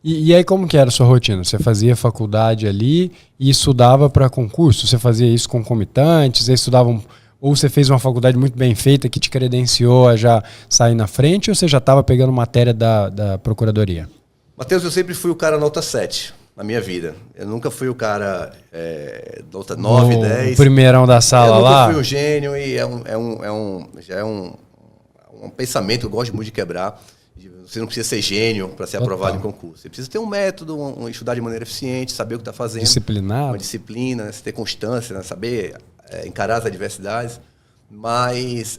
E aí como que era a sua rotina? Você fazia faculdade ali e estudava para concurso? Você fazia isso concomitante? Você estudava ou você fez uma faculdade muito bem feita que te credenciou a já sair na frente, ou você já estava pegando matéria da procuradoria? Matheus, eu sempre fui o cara nota 7 na minha vida. Eu nunca fui o cara nota 9, 10. O primeirão da sala lá? Eu nunca fui um gênio e já é um pensamento que eu gosto muito de quebrar. Você não precisa ser gênio para ser aprovado em concurso. Você precisa ter um método, estudar de maneira eficiente, saber o que está fazendo. Disciplinado. Uma disciplina, né? Ter constância, né? Saber encarar as adversidades. Mas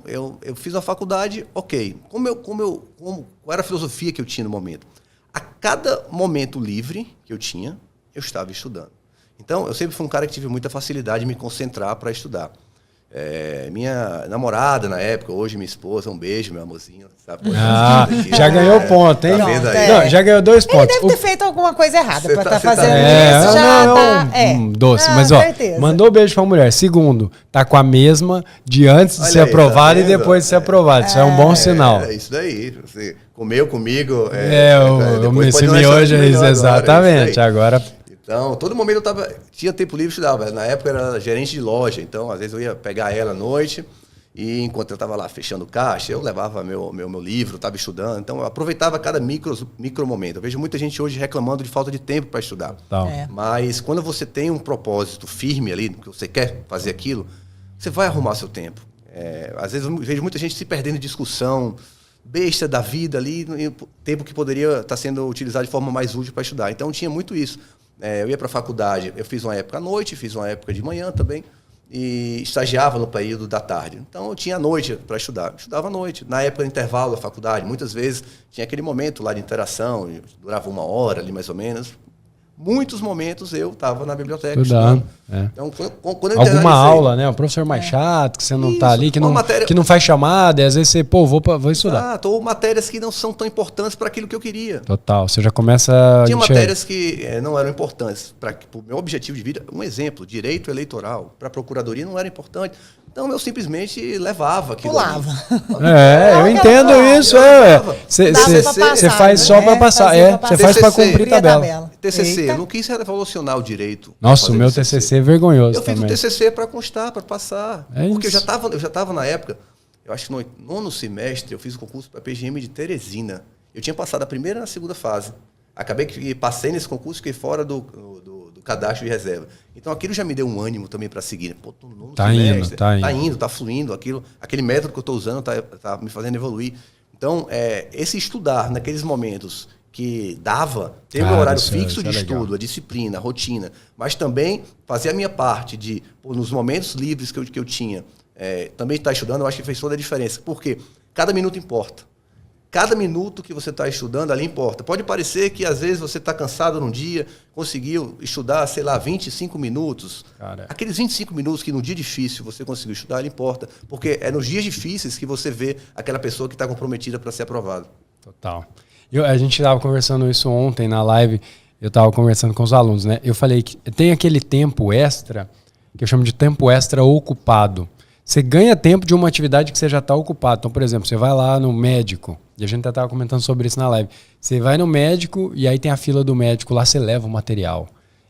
eu fiz uma faculdade, ok. Qual era a filosofia que eu tinha no momento? A cada momento livre que eu tinha, eu estava estudando. Então, eu sempre fui um cara que tive muita facilidade de me concentrar para estudar. Minha namorada na época, hoje minha esposa, um beijo, meu amorzinho. Sabe? Já ganhou ponto, hein? Tá vendo aí? Não, já ganhou 2 pontos. Ele deve ter feito alguma coisa errada para estar fazendo isso. isso. Já um doce. Mas, ó, certeza. mandou beijo pra mulher. Segundo, tá com a mesma de antes de ser aprovado e depois de ser aprovado. Isso é um bom sinal. É isso daí. Você comeu comigo. Esse miojo é isso, exatamente. Agora... Então, todo momento eu tinha tempo livre e estudava. Na época eu era gerente de loja, então às vezes eu ia pegar ela à noite e enquanto eu estava lá fechando caixa, eu levava meu livro, estava estudando. Então eu aproveitava cada micro momento. Eu vejo muita gente hoje reclamando de falta de tempo para estudar. Mas quando você tem um propósito firme ali, que você quer fazer aquilo, você vai arrumar seu tempo. Às vezes eu vejo muita gente se perdendo em discussão besta da vida ali, tempo que poderia estar sendo utilizado de forma mais útil para estudar. Então tinha muito isso. Eu ia para a faculdade, eu fiz uma época à noite, fiz uma época de manhã também, e estagiava no período da tarde. Então eu tinha a noite para estudar, estudava à noite. Na época do intervalo da faculdade, muitas vezes tinha aquele momento lá de interação, durava 1 hora ali mais ou menos. Muitos momentos eu estava na biblioteca estudando. Então, quando eu alguma aula, né? Um professor mais chato, que você não está ali, que não faz chamada, e às vezes você, vou estudar. Ou matérias que não são tão importantes para aquilo que eu queria. Total, você já começa... Tinha matérias que não eram importantes para o meu objetivo de vida. Um exemplo, direito eleitoral. Para a procuradoria não era importante. Então eu simplesmente levava aquilo. Pulava. Eu entendo isso. Você faz só para passar. Você faz para cumprir tabela. TCC, eu não quis revolucionar o direito. Nossa, o meu TCC é vergonhoso também. Eu fiz o TCC para constar, para passar. Porque eu já estava na época, eu acho que no 9º semestre, eu fiz o concurso para a PGM de Teresina. Eu tinha passado a primeira e a segunda fase. Acabei que passei nesse concurso, fiquei fora do cadastro de reserva. Então aquilo já me deu um ânimo também para seguir. Pô, tô no semestre, tá fluindo aquele método que eu estou usando tá me fazendo evoluir. Então, esse estudar naqueles momentos que dava, ter um horário fixo de estudo, a disciplina, a rotina, mas também fazer a minha parte nos momentos livres que eu tinha, também estar estudando, eu acho que fez toda a diferença. Porque cada minuto importa. Cada minuto que você está estudando ali importa. Pode parecer que às vezes você está cansado num dia, conseguiu estudar, 25 minutos. Aqueles 25 minutos que no dia difícil você conseguiu estudar, ele importa. Porque é nos dias difíceis que você vê aquela pessoa que está comprometida para ser aprovada. Total. A gente estava conversando isso ontem na live, eu estava conversando com os alunos, né? Eu falei que tem aquele tempo extra, que eu chamo de tempo extra ocupado. Você ganha tempo de uma atividade que você já está ocupado. Então, por exemplo, você vai lá no médico, e a gente até estava comentando sobre isso na live. Você vai no médico e aí tem a fila do médico, lá você leva o material.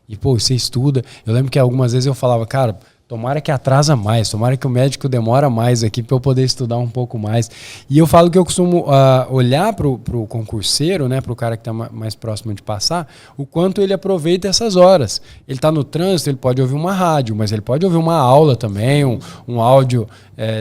E, você estuda. Eu lembro que algumas vezes eu falava, cara, tomara que atrasa mais, tomara que o médico demora mais aqui para eu poder estudar um pouco mais. E eu falo que eu costumo olhar para o concurseiro, né, para o cara que está mais próximo de passar, o quanto ele aproveita essas horas. Ele está no trânsito, ele pode ouvir uma rádio, mas ele pode ouvir uma aula também, um áudio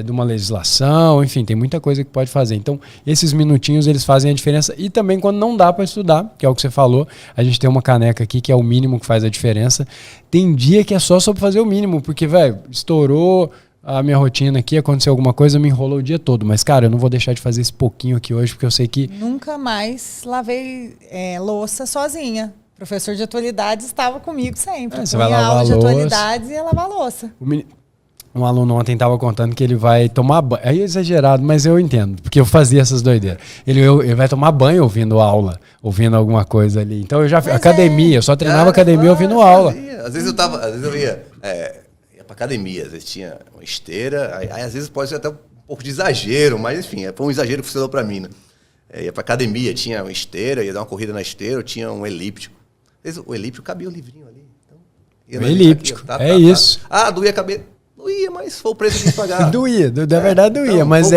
de uma legislação, enfim, tem muita coisa que pode fazer. Então, esses minutinhos, eles fazem a diferença. E também quando não dá para estudar, que é o que você falou, a gente tem uma caneca aqui que é o mínimo que faz a diferença. Tem dia que é só sobre fazer o mínimo, porque, estourou a minha rotina aqui, aconteceu alguma coisa, me enrolou o dia todo. Mas, cara, eu não vou deixar de fazer esse pouquinho aqui hoje, porque eu sei que... Nunca mais lavei louça sozinha. O professor de atualidades estava comigo sempre. Você vai lavar a louça. De atualidades e ia lavar a louça. Um aluno ontem estava contando que ele vai tomar banho. É exagerado, mas eu entendo, porque eu fazia essas doideiras. Ele vai tomar banho ouvindo aula, ouvindo alguma coisa ali. Então eu já academia, eu só treinava academia ouvindo aula. Às vezes eu ia para academia, às vezes tinha uma esteira, aí às vezes pode ser até um pouco de exagero, mas enfim, foi um exagero que funcionou para mim, né? ia pra academia, tinha uma esteira, ia dar uma corrida na esteira, eu tinha um elíptico. O elíptico cabia o livrinho ali. Então, o elíptico, aqui, isso. Doía a cabeça. Doía, mas foi o preço de pagar. Doía, da verdade doía, então, mas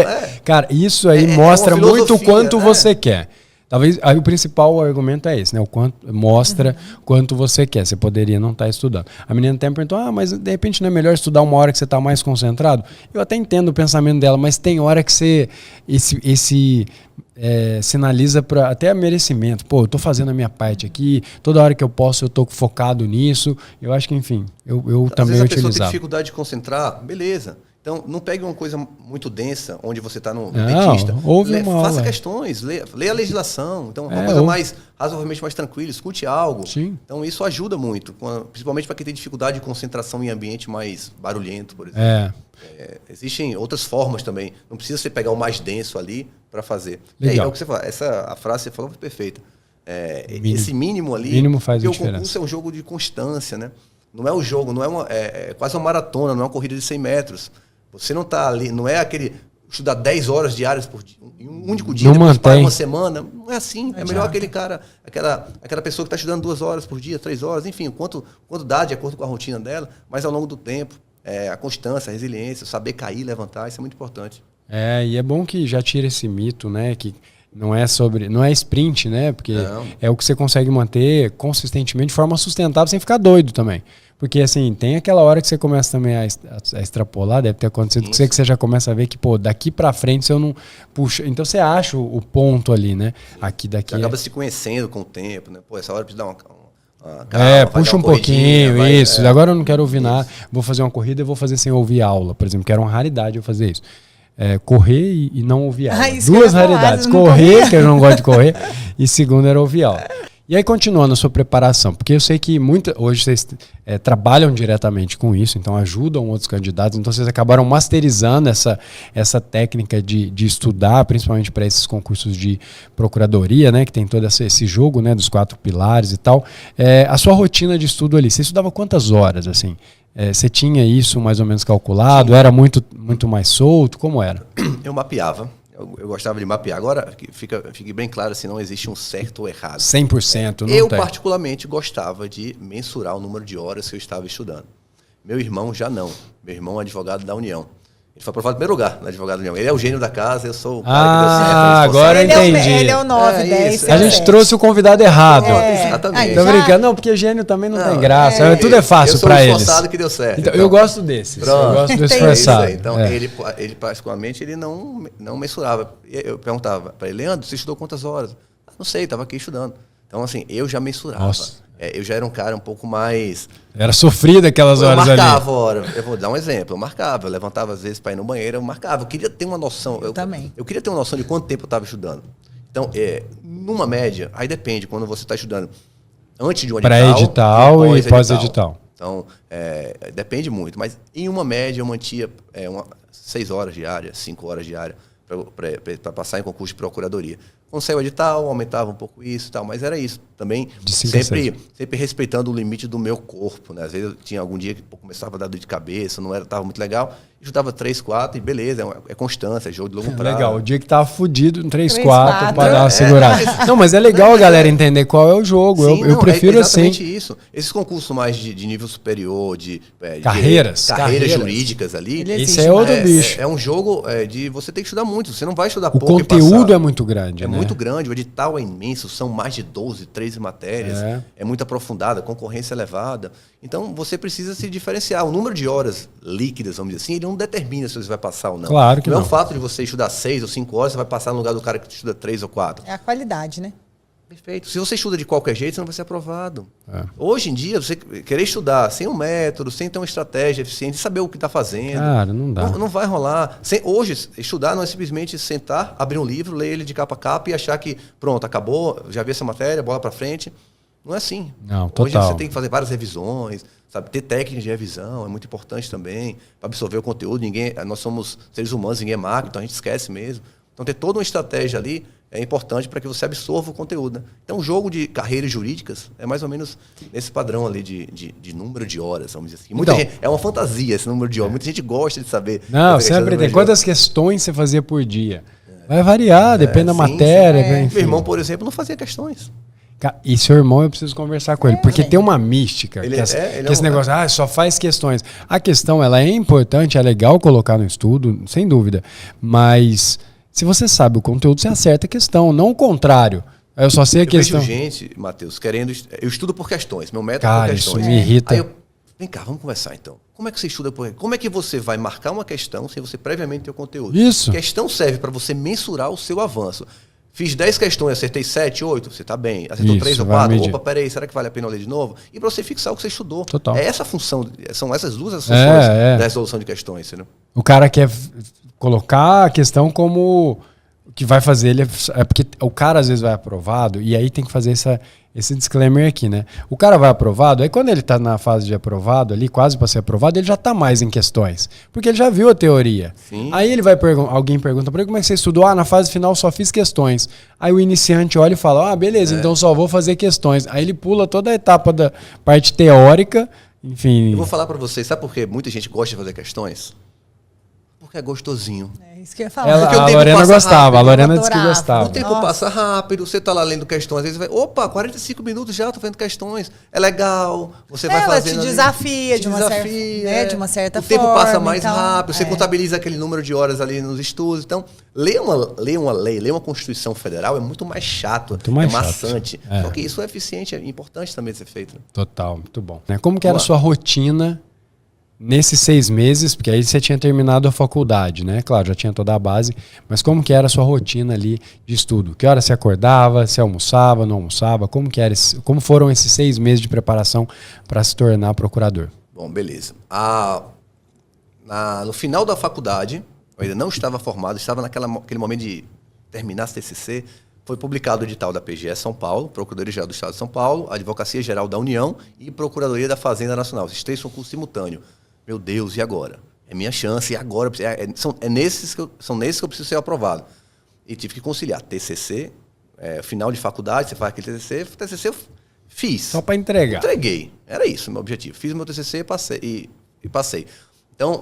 cara, isso aí mostra muito o quanto você quer. Talvez aí o principal argumento é esse, né? O quanto mostra quanto você quer. Você poderia não estar estudando. A menina até me perguntou, mas de repente não é melhor estudar uma hora que você está mais concentrado? Eu até entendo o pensamento dela, mas tem hora que você sinaliza para até merecimento. Pô, eu tô fazendo a minha parte aqui, toda hora que eu posso eu tô focado nisso. Eu acho que, enfim, eu também utilizava. Às vezes a pessoa tem dificuldade de concentrar, beleza. Então, não pegue uma coisa muito densa, onde você está no dentista. Faça questões, lê a legislação. Então, uma coisa mais razoavelmente mais tranquila, escute algo. Sim. Então, isso ajuda muito, principalmente para quem tem dificuldade de concentração em ambiente mais barulhento, por exemplo. Existem outras formas também. Não precisa você pegar o mais denso ali para fazer. Legal. E aí, é o que você fala. A frase que você falou foi perfeita. Esse mínimo ali... Mínimo faz a diferença. Porque o concurso é um jogo de constância, né? Não é um jogo, não é quase uma maratona, não é uma corrida de 100 metros. Você não está ali, não é aquele estudar 10 horas diárias por dia, em um único dia, depois para uma semana. Não é assim. É melhor aquele cara, aquela pessoa que está estudando 2 horas por dia, 3 horas, enfim, quanto dá de acordo com a rotina dela, mas ao longo do tempo, a constância, a resiliência, saber cair, levantar, isso é muito importante. E é bom que já tira esse mito, né, que não é sprint, né, porque é o que você consegue manter consistentemente de forma sustentável sem ficar doido também. Porque, assim, tem aquela hora que você começa também a extrapolar, deve ter acontecido com você, que você já começa a ver que, pô, daqui pra frente se eu não puxo... Então você acha o ponto ali, né? Daqui. Você acaba se conhecendo com o tempo, né? Pô, essa hora precisa dar uma calma, puxa um pouquinho, isso. Agora eu não quero ouvir nada. Vou fazer uma corrida e vou fazer sem ouvir aula, por exemplo, que era uma raridade eu fazer isso. Correr e não ouvir aula. Duas raridades. Correr, que eu não gosto de correr, e segundo era ouvir aula. E aí, continuando a sua preparação, porque eu sei que hoje vocês trabalham diretamente com isso, então ajudam outros candidatos, então vocês acabaram masterizando essa técnica de estudar, principalmente para esses concursos de procuradoria, né, que tem todo esse jogo, né, dos 4 pilares e tal. A sua rotina de estudo ali, você estudava quantas horas, assim? Você tinha isso mais ou menos calculado? Sim. Era muito mais solto? Como era? Eu mapeava. Eu gostava de mapear. Agora, fique bem claro, assim, não existe um certo ou errado. 100% não Eu, tem. particularmente, gostava de mensurar o número de horas que eu estava estudando. Meu irmão já não. Meu irmão é advogado da União. Ele foi aprovado em primeiro lugar na advogado da União. Ele é o gênio da casa, eu sou o cara que deu certo. Agora eu entendi. Ele é o 9, 10. A gente trouxe o convidado errado. Exatamente. Tô brincando. Não, porque gênio também não tem graça. Tudo é fácil para eles. Eu sou o esforçado que deu certo. Então, eu gosto desses. Pronto. Eu gosto do esforçado. Então, ele particularmente, ele não mensurava. Eu perguntava para ele, Leandro, você estudou quantas horas? Não sei, estava aqui estudando. Então, assim, eu já mensurava. Nossa. Eu já era um cara um pouco mais... Era sofrido aquelas horas ali. Eu marcava a hora. Eu vou dar um exemplo. Eu marcava. Eu levantava às vezes para ir no banheiro. Eu marcava. Eu queria ter uma noção. Eu também. Eu queria ter uma noção de quanto tempo eu estava estudando. Então, numa média, aí depende. Quando você está estudando antes de um edital... Pré-edital e pós-edital. Então, depende muito. Mas em uma média, eu mantia 6 horas diárias, 5 horas diárias para passar em concurso de procuradoria. Quando saiu o edital, aumentava um pouco isso e tal, mas era isso. Também sempre respeitando o limite do meu corpo, né? Às vezes eu tinha algum dia que começava a dar dor de cabeça, não estava muito legal, estudava 3, 4 e beleza, é constância, é jogo de longo prazo. Legal, o dia que tava fudido, 3, 4 para dar uma segurada. Não, mas é legal a galera entender qual é o jogo. Sim, eu prefiro exatamente assim. Isso. Esses concursos mais de nível superior, carreiras jurídicas ali. Isso é outro bicho. É um jogo de você ter que estudar muito, você não vai estudar pouco. O conteúdo é muito grande, né? Muito grande, o edital é imenso, são mais de 12, 13 matérias, é muito aprofundada, concorrência elevada. Então, você precisa se diferenciar. O número de horas líquidas, vamos dizer assim, ele não determina se você vai passar ou não. Claro que não. Não é o fato de você estudar 6 ou 5 horas, você vai passar no lugar do cara que estuda 3 ou 4. É a qualidade, né? Perfeito. Se você estuda de qualquer jeito, você não vai ser aprovado. Hoje em dia, você querer estudar sem um método, sem ter uma estratégia eficiente, saber o que está fazendo. Cara, não dá. Não vai rolar. Hoje, estudar não é simplesmente sentar, abrir um livro, ler ele de capa a capa e achar que, pronto, acabou, já vi essa matéria, bola para frente. Não é assim. Não, total. Hoje você tem que fazer várias revisões, sabe? Ter técnicas de revisão é muito importante também, para absorver o conteúdo. Nós somos seres humanos, ninguém é máquina, então a gente esquece mesmo. Então, ter toda uma estratégia ali é importante para que você absorva o conteúdo. Né? Então, o jogo de carreiras jurídicas é mais ou menos nesse padrão ali de número de horas, vamos dizer assim. Muita gente, é uma fantasia esse número de horas. Muita gente gosta de saber. Não, sempre tem. Quantas questões você fazia por dia? Vai variar, depende da matéria. Meu irmão, por exemplo, não fazia questões. E seu irmão, eu preciso conversar com ele, porque tem uma mística, esse negócio, só faz questões. A questão, ela é importante, é legal colocar no estudo, sem dúvida, mas se você sabe o conteúdo, você acerta a questão, não o contrário. Eu só sei a questão. Eu vejo gente, Matheus, querendo... Eu estudo por questões, meu método é por questões. Isso me irrita. Aí vem cá, vamos conversar então. Como é que você estuda por questões? Como é que você vai marcar uma questão sem você previamente ter o conteúdo? Isso. Questão serve para você mensurar o seu avanço. Fiz 10 questões, acertei 7, 8, você está bem. Acertou 3 ou 4, opa, peraí, será que vale a pena ler de novo? E para você fixar o que você estudou. Total. É essa a função, são essas duas as funções da resolução de questões. Entendeu? O cara quer colocar a questão como o que vai fazer ele... É porque o cara às vezes vai aprovado, e aí tem que fazer esse disclaimer aqui, né? O cara vai aprovado, aí quando ele tá na fase de aprovado ali, quase para ser aprovado, ele já tá mais em questões. Porque ele já viu a teoria. Sim. Aí ele vai alguém pergunta para ele, como é que você estudou? Na fase final só fiz questões. Aí o iniciante olha e fala, beleza, então só vou fazer questões. Aí ele pula toda a etapa da parte teórica, enfim... Eu vou falar para vocês, sabe por que muita gente gosta de fazer questões? Porque é gostosinho. É isso que eu ia falar. A Lorena gostava, a Lorena disse que gostava. O tempo passa rápido, você tá lá lendo questões, às vezes vai, 45 minutos já, tô vendo questões. É legal, você vai fazendo... Ela te desafia, de uma certa forma. O tempo forma, passa mais rápido, você contabiliza aquele número de horas ali nos estudos. Então, ler uma lei, ler uma Constituição Federal é muito mais chato, maçante. Só que isso é eficiente, é importante também de ser feito. Né? Total, muito bom. Como que era a sua rotina nesses 6 meses, porque aí você tinha terminado a faculdade, né? Claro, já tinha toda a base, mas como que era a sua rotina ali de estudo? Que hora você acordava, você almoçava, não almoçava? Como foram esses 6 meses de preparação para se tornar procurador? Bom, beleza. No final da faculdade, eu ainda não estava formado, estava naquele momento de terminar esse TCC, foi publicado o edital da PGE São Paulo, Procuradoria-Geral do Estado de São Paulo, Advocacia Geral da União e Procuradoria da Fazenda Nacional. Esses 3 são cursos simultâneos. Meu Deus, e agora? É minha chance, e agora? São nesses que eu preciso ser aprovado. E tive que conciliar TCC, final de faculdade, você faz aquele TCC eu fiz. Só para entregar. Entreguei, era isso o meu objetivo. Fiz meu TCC e passei. Então,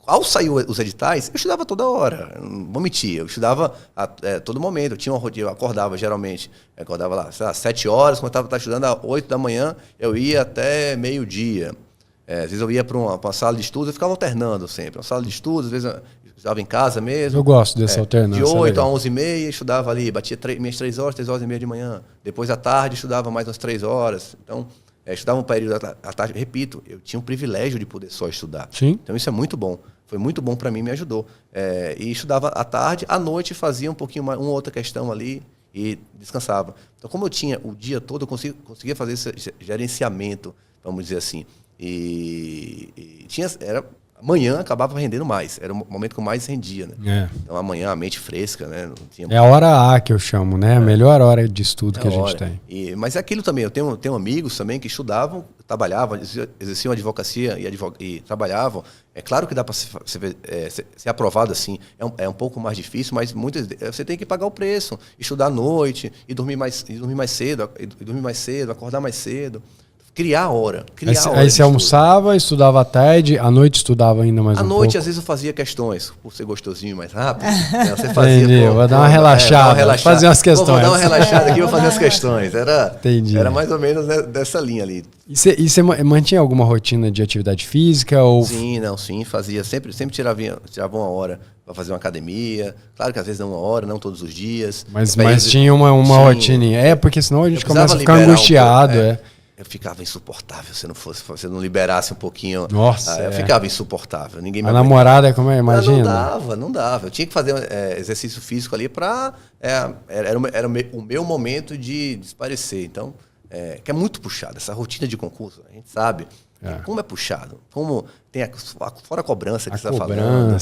ao sair os editais, eu estudava toda hora, não vou mentir, eu estudava a todo momento, eu tinha uma rotina, eu acordava geralmente, lá, sei lá, 7 horas, quando eu estava estudando às 8 da manhã, eu ia até meio-dia. Às vezes eu ia para uma sala de estudos, eu ficava alternando sempre. Uma sala de estudos, às vezes eu estudava em casa mesmo. Eu gosto dessa alternância. De 8 a 11h30, estudava ali, batia minhas 3 horas e meia de manhã. Depois à tarde, estudava mais umas 3 horas. Então, estudava um período à tarde. Repito, eu tinha o privilégio de poder só estudar. Sim. Então, isso é muito bom. Foi muito bom para mim, me ajudou. E estudava à tarde, à noite fazia um pouquinho uma outra questão ali e descansava. Então, como eu tinha o dia todo, eu conseguia fazer esse gerenciamento, vamos dizer assim. Amanhã acabava rendendo mais. Era o momento que eu mais rendia, né? Então amanhã a mente fresca, né? Não tinha... É a hora A que eu chamo, né? A melhor hora de estudo que a gente tem. Mas é aquilo também. Eu tenho amigos também que estudavam, trabalhavam, exerciam advocacia e trabalhavam. É claro que dá para ser aprovado assim. É um pouco mais difícil, mas você tem que pagar o preço. Estudar à noite e dormir mais cedo, acordar mais cedo. Criar a hora. Aí você almoçava, estudava à tarde, à noite estudava ainda mais um pouco? À noite, às vezes, eu fazia questões, por ser gostosinho mais rápido. Você fazia, entendi, vou dar uma relaxada, fazer umas questões. Vou dar uma relaxada aqui, vou fazer as questões. Entendi. Era mais ou menos dessa linha ali. E você mantinha alguma rotina de atividade física? Sim, fazia. Sempre tirava uma hora para fazer uma academia. Claro que às vezes não uma hora, não todos os dias. Mas tinha uma rotininha. Porque senão a gente começa a ficar angustiado. Eu ficava insuportável se não liberasse um pouquinho. Nossa. Eu ficava insuportável. Ninguém me namorada, como é? Imagina. Não dava. Eu tinha que fazer exercício físico ali para. Era o meu momento de desaparecer. Então, que é muito puxado. Essa rotina de concurso, a gente sabe. Como é puxado. Como tem fora a cobrança que você está falando.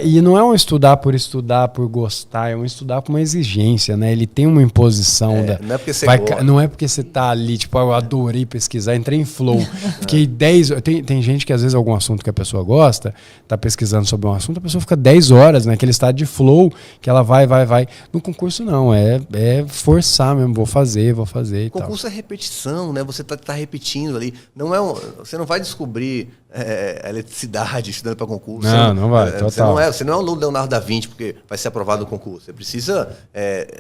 E não é um estudar por gostar, é um estudar por uma exigência, né? Ele tem uma imposição. Não é porque você não é porque você tá ali, tipo, eu adorei pesquisar, entrei em flow. Fiquei 10 horas. Tem gente que às vezes algum assunto que a pessoa gosta, tá pesquisando sobre um assunto, a pessoa fica 10 horas naquele estado de flow, que ela vai. No concurso não, é forçar mesmo, vou fazer e tal. Concurso é repetição, né? Você tá repetindo ali. Você não vai descobrir eletricidade estudando para concurso. Não vai, total. Você não é o Leonardo da Vinci porque vai ser aprovado no concurso. Você precisa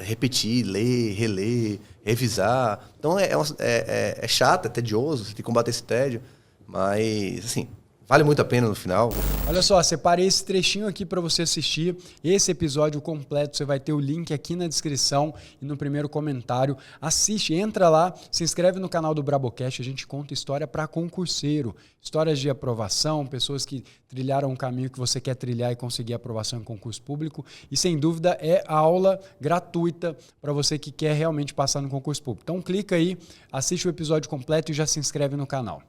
repetir, ler, reler, revisar. Então é chato, é tedioso, você tem que combater esse tédio. Mas, assim, vale muito a pena no final. Olha só, separei esse trechinho aqui para você assistir. Esse episódio completo, você vai ter o link aqui na descrição e no primeiro comentário. Assiste, entra lá, se inscreve no canal do Brabocast. A gente conta história para concurseiro. Histórias de aprovação, pessoas que trilharam um caminho que você quer trilhar e conseguir aprovação em concurso público. E, sem dúvida, é a aula gratuita para você que quer realmente passar no concurso público. Então, clica aí, assiste o episódio completo e já se inscreve no canal.